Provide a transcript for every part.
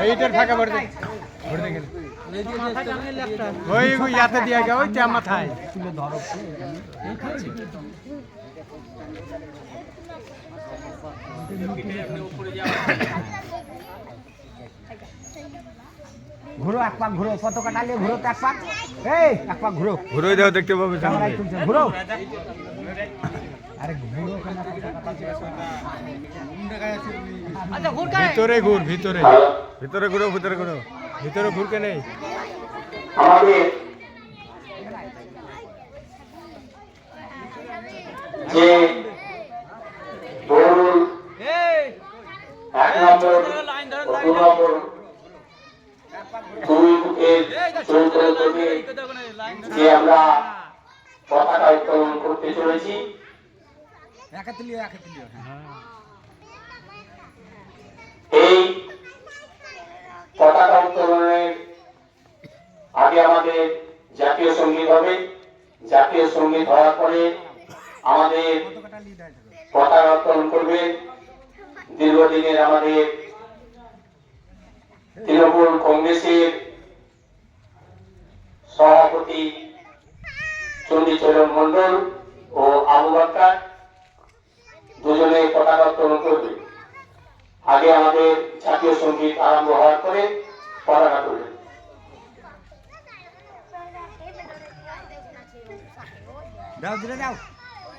এইটার ফাঁকা ভরে দে ওই ইয়াতে দিয়া গে ওই তে মাথায় তুলে ধরো ঘুরো এক পাক ঘুরো পতাকা টানিয়ে ঘুরো তো এক পাক এই এক পাক ঘুরো ঘুরোই দাও দেখতে পাবো ঘুরো আরে ঘুরো ভিতরে ঘুর ভিতরে ভিতরে ঘুরো ভিতরে ঘুরো ভিতরে ঘুরকে নেই আমাদের যে বরুল 1 নম্বর 2 নম্বর 2 বুকের চরিত্র থেকে যে আমরা পতাকা উত্তোলন করতে চলেছি এই পতাকা উত্তোলনের আগে আমাদের জাতীয় সঙ্গীত হবে জাতীয় সঙ্গীত হওয়ার পরে আমাদের পতাকা উত্তোলন করবে দীর্ঘদিনের আমাদের তৃণমূল কংগ্রেসের সভাপতি চণ্ডীচরণ মণ্ডল ও আবু বকর দুজনে পতাকা উত্তোলন করবে আগে আমাদের জাতীয় সঙ্গীত আরম্ভ হওয়ার পরে পতাকা তুলবে দাও দিলে দাও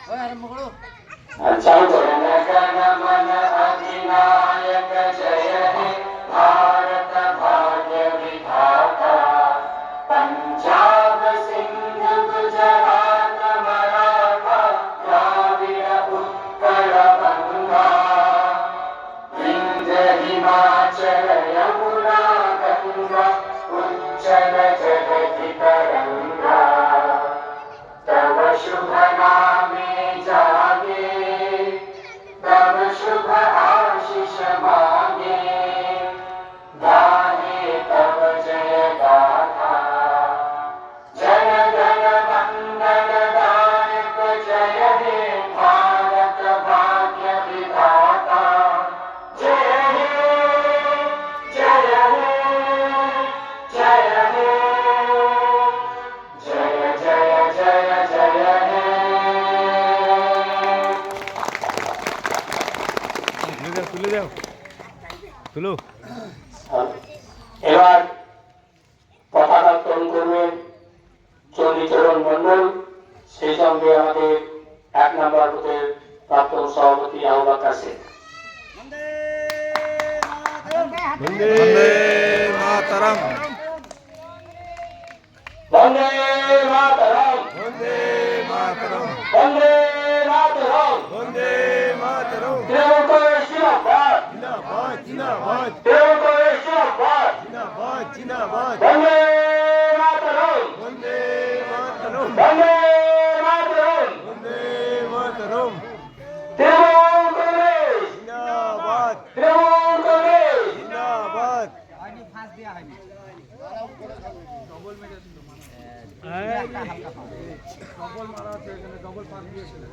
ওই আরম্ভ করো চালু করো জনগণ মন অধিনায়ক জয় হে भारत भाग्य विधाता पंजाब सिंध गुजरात मराठा द्राविड़ उत्कल बंगा विंध्य हिमाचल यमुना गंगा उज्जल जगति तरंगा तब शुभ नामे जागे तब शुभ आशीष मांगे गाहे तब जय गाथा जन गण मंगल दायक जय हे भारत भाग्य विधाता जय हे जय हे जय हे जय जय जय जय हे তুলে দাও তুলো এবার পতাকা উত্তোলন করবেন চণ্ডীচরণ মণ্ডল সেই সঙ্গে আমাদের 1 নম্বর বুথের প্রাক্তন সভাপতি আবু বকর শেখ বন্দে মাতরম বন্দে মাতরম বন্দে মাতরম বন্দে মাতরম বন্দে মাতরম তৃণমূল কংগ্রেস জিন্দাবাদ জিন্দাবাদ জিন্দাবাদ তৃণমূল কংগ্রেস জিন্দাবাদ জিন্দাবাদ জিন্দাবাদ বন্দে মাতরম বন্দে মাতরম বন্দে মাতরম বন্দে মাতরম তৃণমূল কংগ্রেস জিন্দাবাদ তৃণমূল কংগ্রেস জিন্দাবাদ হয়নি ফাঁস দেয়া হয়নি ডবল মারা আছে এখানে ডবল পাস দিয়েছিল